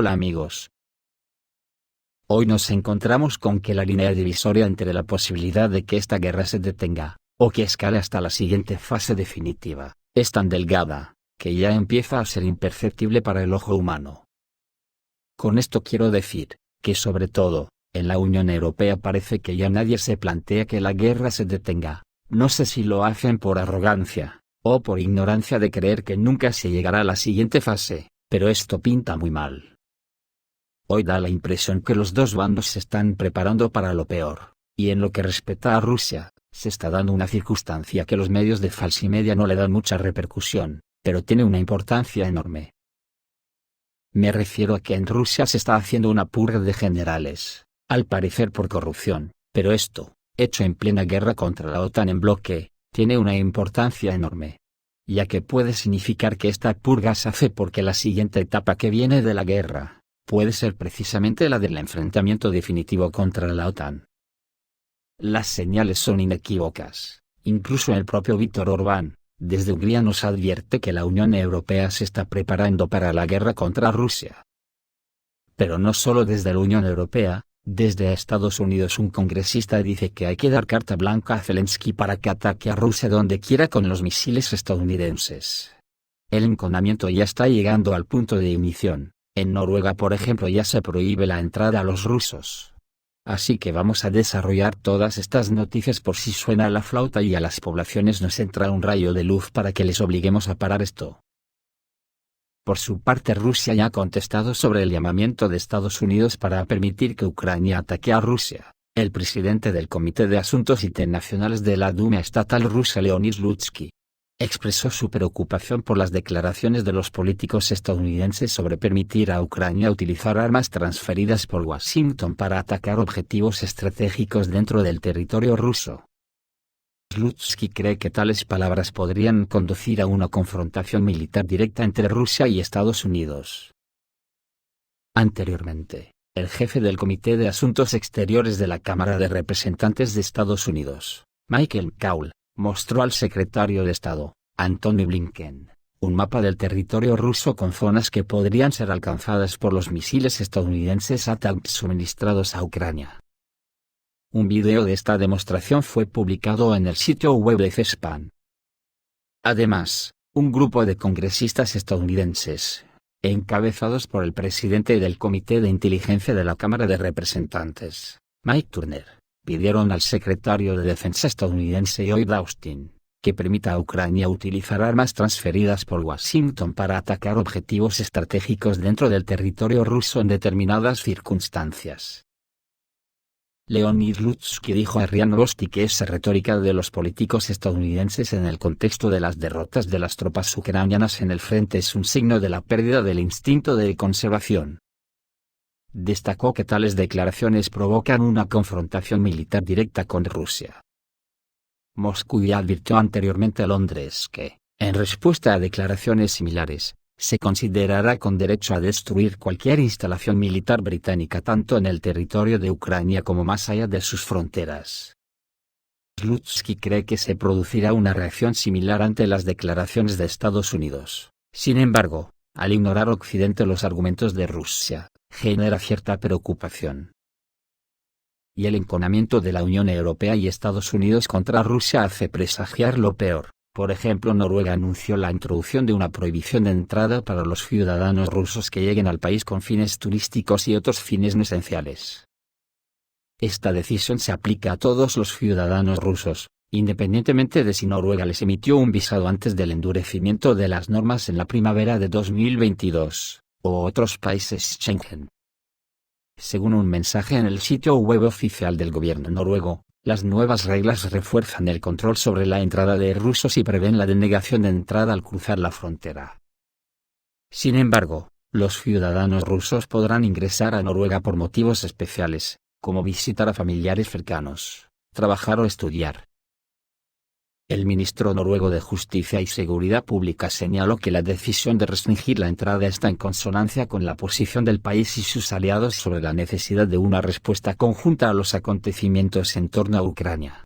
Hola amigos. Hoy nos encontramos con que la línea divisoria entre la posibilidad de que esta guerra se detenga, o que escale hasta la siguiente fase definitiva, es tan delgada, que ya empieza a ser imperceptible para el ojo humano. Con esto quiero decir, que sobre todo, en la Unión Europea parece que ya nadie se plantea que la guerra se detenga, no sé si lo hacen por arrogancia, o por ignorancia de creer que nunca se llegará a la siguiente fase, pero esto pinta muy mal. Hoy da la impresión que los dos bandos se están preparando para lo peor, y en lo que respecta a Rusia, se está dando una circunstancia que los medios de falsimedia no le dan mucha repercusión, pero tiene una importancia enorme. Me refiero a que en Rusia se está haciendo una purga de generales, al parecer por corrupción, pero esto, hecho en plena guerra contra la OTAN en bloque, tiene una importancia enorme, ya que puede significar que esta purga se hace porque la siguiente etapa que viene de la guerra puede ser precisamente la del enfrentamiento definitivo contra la OTAN. Las señales son inequívocas, incluso el propio Víktor Orbán, desde Hungría nos advierte que la Unión Europea se está preparando para la guerra contra Rusia. Pero no solo desde la Unión Europea, desde Estados Unidos un congresista dice que hay que dar carta blanca a Zelensky para que ataque a Rusia donde quiera con los misiles estadounidenses. El enconamiento ya está llegando al punto de ignición. En Noruega por ejemplo ya se prohíbe la entrada a los rusos. Así que vamos a desarrollar todas estas noticias por si suena la flauta y a las poblaciones nos entra un rayo de luz para que les obliguemos a parar esto. Por su parte Rusia ya ha contestado sobre el llamamiento de Estados Unidos para permitir que Ucrania ataque a Rusia. El presidente del Comité de Asuntos Internacionales de la Duma Estatal rusa Leonid Slutsky expresó su preocupación por las declaraciones de los políticos estadounidenses sobre permitir a Ucrania utilizar armas transferidas por Washington para atacar objetivos estratégicos dentro del territorio ruso. Slutsky cree que tales palabras podrían conducir a una confrontación militar directa entre Rusia y Estados Unidos. Anteriormente, el jefe del Comité de Asuntos Exteriores de la Cámara de Representantes de Estados Unidos, Michael McCaul, mostró al secretario de Estado, Antony Blinken, un mapa del territorio ruso con zonas que podrían ser alcanzadas por los misiles estadounidenses ATACMS suministrados a Ucrania. Un video de esta demostración fue publicado en el sitio web de CSPAN. Además, un grupo de congresistas estadounidenses, encabezados por el presidente del Comité de Inteligencia de la Cámara de Representantes, Mike Turner, pidieron al secretario de Defensa estadounidense Lloyd Austin, que permita a Ucrania utilizar armas transferidas por Washington para atacar objetivos estratégicos dentro del territorio ruso en determinadas circunstancias. Leonid Slutsky dijo a RIA Novosti que esa retórica de los políticos estadounidenses en el contexto de las derrotas de las tropas ucranianas en el frente es un signo de la pérdida del instinto de conservación. Destacó que tales declaraciones provocan una confrontación militar directa con Rusia. Moscú ya advirtió anteriormente a Londres que, en respuesta a declaraciones similares, se considerará con derecho a destruir cualquier instalación militar británica tanto en el territorio de Ucrania como más allá de sus fronteras. Slutsky cree que se producirá una reacción similar ante las declaraciones de Estados Unidos. Sin embargo, al ignorar Occidente los argumentos de Rusia, genera cierta preocupación. Y el enconamiento de la Unión Europea y Estados Unidos contra Rusia hace presagiar lo peor. Por ejemplo, Noruega anunció la introducción de una prohibición de entrada para los ciudadanos rusos que lleguen al país con fines turísticos y otros fines no esenciales. Esta decisión se aplica a todos los ciudadanos rusos, independientemente de si Noruega les emitió un visado antes del endurecimiento de las normas en la primavera de 2022, o otros países Schengen. Según un mensaje en el sitio web oficial del gobierno noruego, las nuevas reglas refuerzan el control sobre la entrada de rusos y prevén la denegación de entrada al cruzar la frontera. Sin embargo, los ciudadanos rusos podrán ingresar a Noruega por motivos especiales, como visitar a familiares cercanos, trabajar o estudiar. El ministro noruego de Justicia y Seguridad Pública señaló que la decisión de restringir la entrada está en consonancia con la posición del país y sus aliados sobre la necesidad de una respuesta conjunta a los acontecimientos en torno a Ucrania.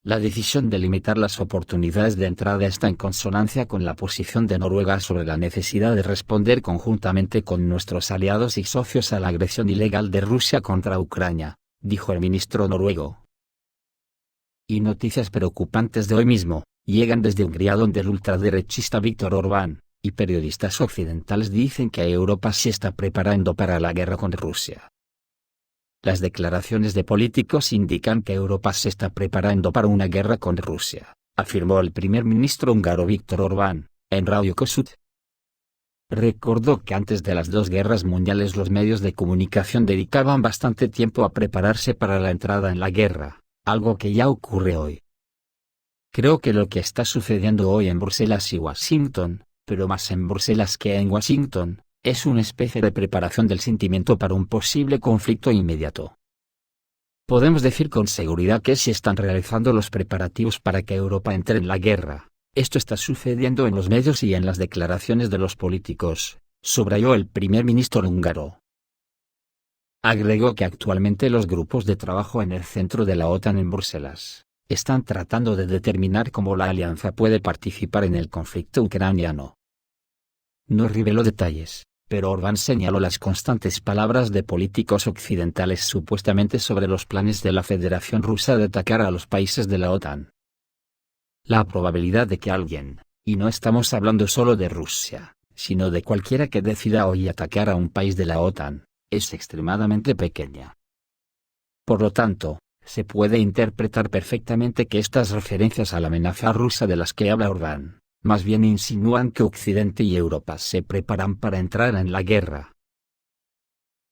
La decisión de limitar las oportunidades de entrada está en consonancia con la posición de Noruega sobre la necesidad de responder conjuntamente con nuestros aliados y socios a la agresión ilegal de Rusia contra Ucrania, dijo el ministro noruego. Y noticias preocupantes de hoy mismo, llegan desde Hungría, donde el ultraderechista Viktor Orbán y periodistas occidentales dicen que Europa se está preparando para la guerra con Rusia. Las declaraciones de políticos indican que Europa se está preparando para una guerra con Rusia, afirmó el primer ministro húngaro Viktor Orbán, en Radio Kossuth. Recordó que antes de las dos guerras mundiales los medios de comunicación dedicaban bastante tiempo a prepararse para la entrada en la guerra, algo que ya ocurre hoy. Creo que lo que está sucediendo hoy en Bruselas y Washington, pero más en Bruselas que en Washington, es una especie de preparación del sentimiento para un posible conflicto inmediato. Podemos decir con seguridad que se están realizando los preparativos para que Europa entre en la guerra. Esto está sucediendo en los medios y en las declaraciones de los políticos, subrayó el primer ministro húngaro. Agregó que actualmente los grupos de trabajo en el centro de la OTAN en Bruselas están tratando de determinar cómo la alianza puede participar en el conflicto ucraniano. No reveló detalles, pero Orbán señaló las constantes palabras de políticos occidentales supuestamente sobre los planes de la Federación Rusa de atacar a los países de la OTAN. La probabilidad de que alguien, y no estamos hablando solo de Rusia, sino de cualquiera que decida hoy atacar a un país de la OTAN, es extremadamente pequeña. Por lo tanto, se puede interpretar perfectamente que estas referencias a la amenaza rusa de las que habla Orbán, más bien insinúan que Occidente y Europa se preparan para entrar en la guerra.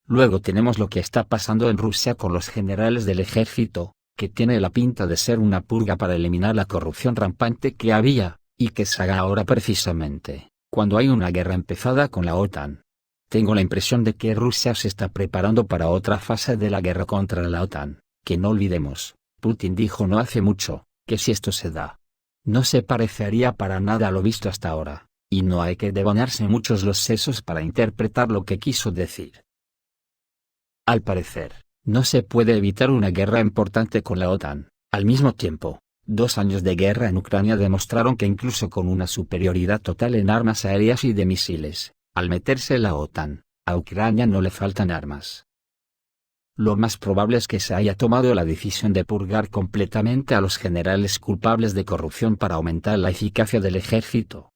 Luego tenemos lo que está pasando en Rusia con los generales del ejército, que tiene la pinta de ser una purga para eliminar la corrupción rampante que había, y que se haga ahora precisamente, cuando hay una guerra empezada con la OTAN. Tengo la impresión de que Rusia se está preparando para otra fase de la guerra contra la OTAN, que no olvidemos, Putin dijo no hace mucho, que si esto se da, no se parecería para nada a lo visto hasta ahora, y no hay que devanarse muchos los sesos para interpretar lo que quiso decir. Al parecer, no se puede evitar una guerra importante con la OTAN. Al mismo tiempo, 2 años de guerra en Ucrania demostraron que incluso con una superioridad total en armas aéreas y de misiles, al meterse la OTAN, a Ucrania no le faltan armas. Lo más probable es que se haya tomado la decisión de purgar completamente a los generales culpables de corrupción para aumentar la eficacia del ejército.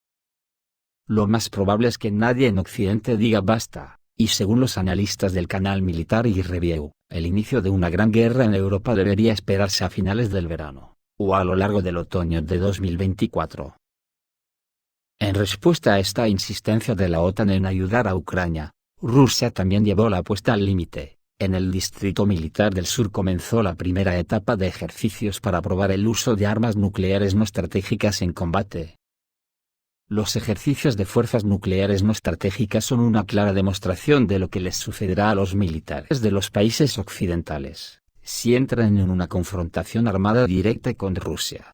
Lo más probable es que nadie en Occidente diga basta, y según los analistas del canal Military Review, el inicio de una gran guerra en Europa debería esperarse a finales del verano, o a lo largo del otoño de 2024. En respuesta a esta insistencia de la OTAN en ayudar a Ucrania, Rusia también llevó la apuesta al límite. En el Distrito Militar del Sur comenzó la primera etapa de ejercicios para probar el uso de armas nucleares no estratégicas en combate. Los ejercicios de fuerzas nucleares no estratégicas son una clara demostración de lo que les sucederá a los militares de los países occidentales, si entran en una confrontación armada directa con Rusia.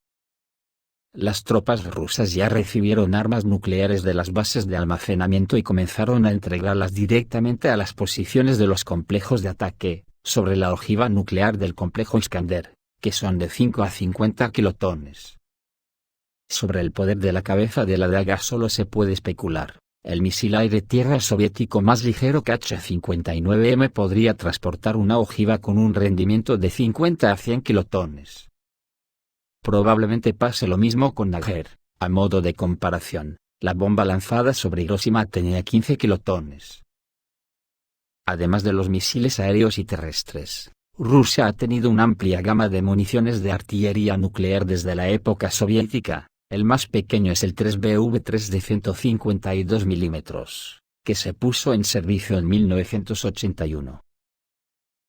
Las tropas rusas ya recibieron armas nucleares de las bases de almacenamiento y comenzaron a entregarlas directamente a las posiciones de los complejos de ataque, sobre la ojiva nuclear del complejo Iskander, que son de 5 a 50 kilotones. Sobre el poder de la cabeza de la daga solo se puede especular. El misil aire-tierra soviético más ligero que H-59M podría transportar una ojiva con un rendimiento de 50 a 100 kilotones. Probablemente pase lo mismo con Dagger. A modo de comparación, la bomba lanzada sobre Hiroshima tenía 15 kilotones. Además de los misiles aéreos y terrestres, Rusia ha tenido una amplia gama de municiones de artillería nuclear desde la época soviética. El más pequeño es el 3BV-3 de 152 milímetros, que se puso en servicio en 1981.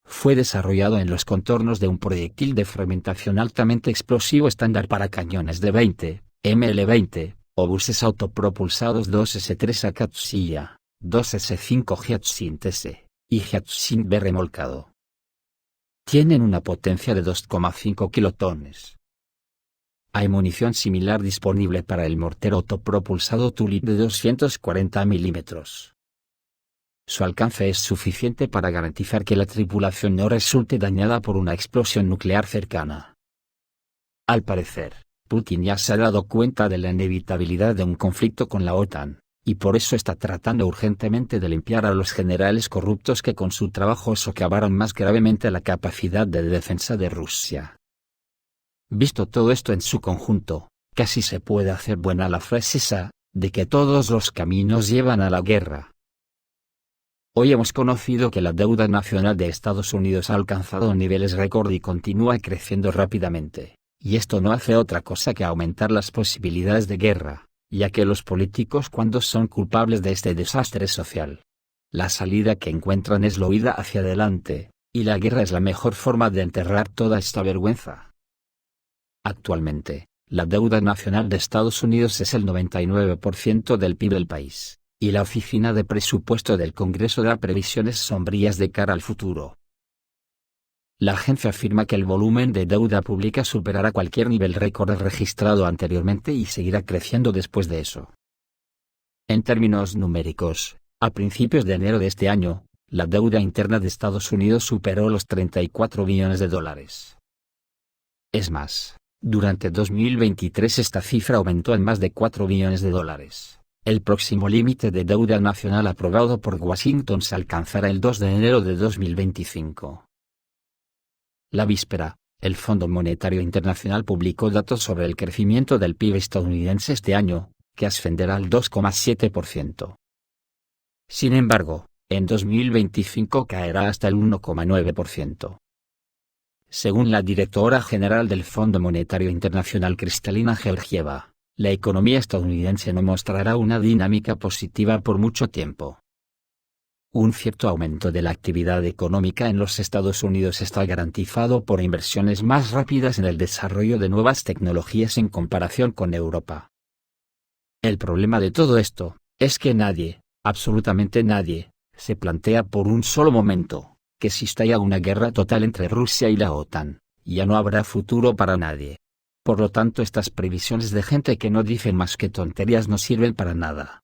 Fue desarrollado en los contornos de un proyectil de fragmentación altamente explosivo estándar para cañones de 20, ML-20, obuses autopropulsados 2S-3 Akatsiya, 2S-5 Hyacinth-S, y Hyacinth-B remolcado. Tienen una potencia de 2,5 kilotones. Hay munición similar disponible para el mortero autopropulsado Tulip de 240 milímetros. Su alcance es suficiente para garantizar que la tripulación no resulte dañada por una explosión nuclear cercana. Al parecer, Putin ya se ha dado cuenta de la inevitabilidad de un conflicto con la OTAN, y por eso está tratando urgentemente de limpiar a los generales corruptos que con su trabajo socavaron más gravemente la capacidad de defensa de Rusia. Visto todo esto en su conjunto, casi se puede hacer buena la frase esa, de que todos los caminos llevan a la guerra. Hoy hemos conocido que la deuda nacional de Estados Unidos ha alcanzado niveles récord y continúa creciendo rápidamente, y esto no hace otra cosa que aumentar las posibilidades de guerra, ya que los políticos cuando son culpables de este desastre social, la salida que encuentran es la huida hacia adelante, y la guerra es la mejor forma de enterrar toda esta vergüenza. Actualmente, la deuda nacional de Estados Unidos es el 99% del PIB del país, y la Oficina de Presupuesto del Congreso da previsiones sombrías de cara al futuro. La agencia afirma que el volumen de deuda pública superará cualquier nivel récord registrado anteriormente y seguirá creciendo después de eso. En términos numéricos, a principios de enero de este año, la deuda interna de Estados Unidos superó los 34 billones de dólares. Es más, durante 2023 esta cifra aumentó en más de 4 billones de dólares. El próximo límite de deuda nacional aprobado por Washington se alcanzará el 2 de enero de 2025. La víspera, el Fondo Monetario Internacional publicó datos sobre el crecimiento del PIB estadounidense este año, que ascenderá al 2,7%. Sin embargo, en 2025 caerá hasta el 1,9%. Según la directora general del Fondo Monetario Internacional Kristalina Georgieva, la economía estadounidense no mostrará una dinámica positiva por mucho tiempo. Un cierto aumento de la actividad económica en los Estados Unidos está garantizado por inversiones más rápidas en el desarrollo de nuevas tecnologías en comparación con Europa. El problema de todo esto, es que nadie, absolutamente nadie, se plantea por un solo momento, que si estalla una guerra total entre Rusia y la OTAN, ya no habrá futuro para nadie. Por lo tanto estas previsiones de gente que no dicen más que tonterías no sirven para nada.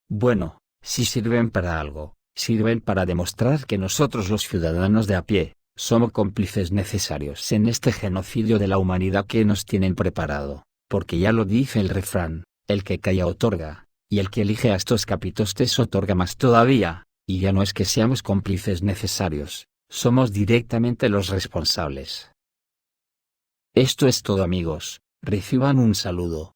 Bueno, si sirven para algo, sirven para demostrar que nosotros los ciudadanos de a pie, somos cómplices necesarios en este genocidio de la humanidad que nos tienen preparado, porque ya lo dice el refrán, el que calla otorga, y el que elige a estos capitostes otorga más todavía, y ya no es que seamos cómplices necesarios, somos directamente los responsables. Esto es todo amigos, reciban un saludo.